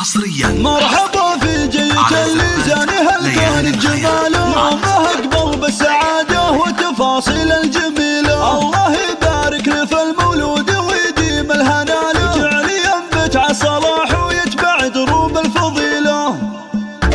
حصريا مرحبا في جيك اللي زانها الكون الجمال ومهق بالسعادة وتفاصيل الجميلة. الله يبارك له في المولود ويديم الهنا له، جعل ينبت على الصلاح ويتبع دروب الفضيلة.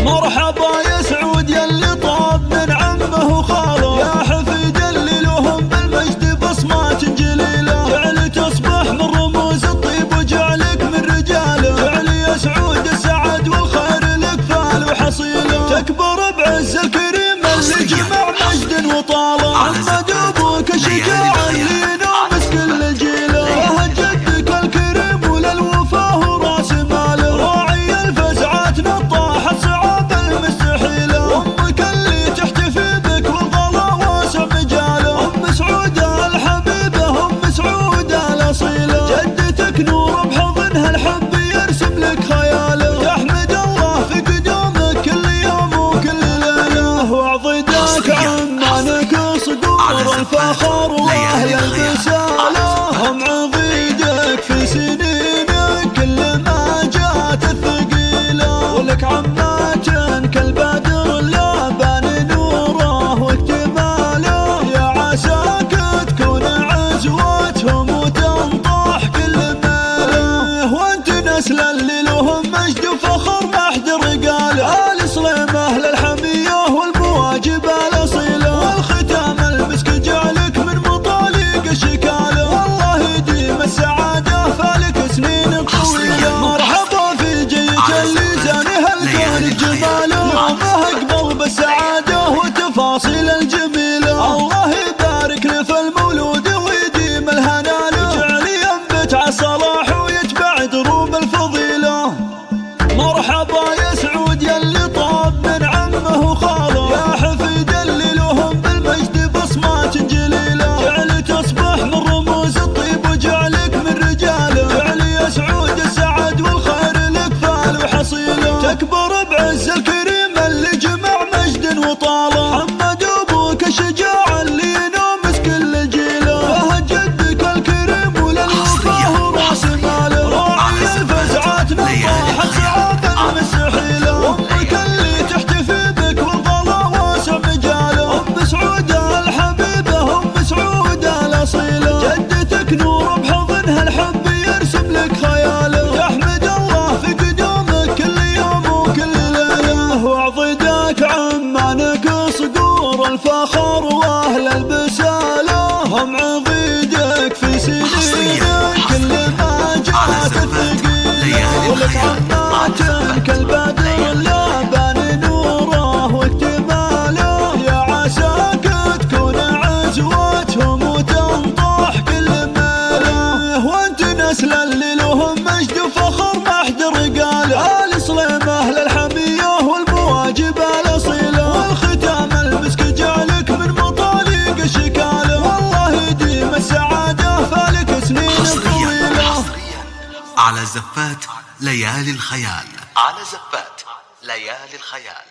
مرحبا يا سعود يلي طاب من عمه وخاله، يا حفيد اللي لهم بالمجد بصمات جليلة، جعل تصبح من رموز الطيب وجعلك من رجاله، جعل يا سعود السعد والخير لك فال وحصيله، تكبر بعز الكريم اللي جمع مجد وطاله. محمد ابوك الشجاع اللي ينومس كل جيله، يا جدك الكريم وللوفاه وراس ماله، راعي الفزعات نطاح الصعاب المستحيله، امك اللي تحتفي بك والغلا واسع مجاله، ام سعوده الحبيبه ام سعوده الاصيله، جدتك نور بحضنها الحب يرسم لك خياله، تحمد الله في قدومك كل يوم وكل ليله، وعضدك عمانك صقور الفخر واهل البساله، هم عضيدك في سنينك كل ما جات الثقيله، ولك عمات كالبدر لا بان نوره واكتماله، يا عساك تكون عزوتهم وتنطح كل ماله، وانت نسل اللي لهم مجد وفخر ما حد رقاله، آل سليم اهل الحميه والمواجب الاصيله، والختام المسك جعلك من مطالق الشكاله، والله يديم السعاده فالك سنين طويله. مرحبا في جيك اللي زانها الكون الجمال ومهق بالسعاده وتفاصيل الجميله، الله يبارك له في المولود ويديم الهنا له، جعل ينبت على الصلاح ويتبع دروب الفضيله. مرحبا يا سعود يلي طاب من عمه وخاله، يا حفيد اللي لهم بالمجد بصمات جليله، جعل تصبح من رموز الطيب وجعلك من رجاله، جعل يا سعود السعد والخير لك فال وحصيله، تكبر بعز الكريم اللي جمع مجد وطاله. محمد ابوك الشجاع اللي ينومس كل جيله، فهد جدك الكريم وللوفاه وراس ماله، راعي الفزعات نطاح الصعاب المستحيله، وامك اللي تحتفي بك والغلا واسع مجاله، ام سعوده الحبيبه ام سعوده الاصيله، جدتك نور بحضنها الحب يرسم لك خياله، تحمد الله في قدومك كل يوم وكل ليله، وعضدك عمانك صقور الفخر واهل البساله، هم عضيدك في سنينك كل ما جات الثقيله، ولك عمات كالبدر لا بان نوره واكتماله، يا عساك تكون عزوتهم وتنطح كل ماله، وانت نسل اللي لهم مجد وفخر ما حد رقاله، آل سليم اهل الحميه والمواجب الاصيله، والختام المسك جعلك من مطالق الشكاله، والله يديم السعاده فالك سنين طويله. على زفات ليالي الخيال، على زفات ليالي الخيال.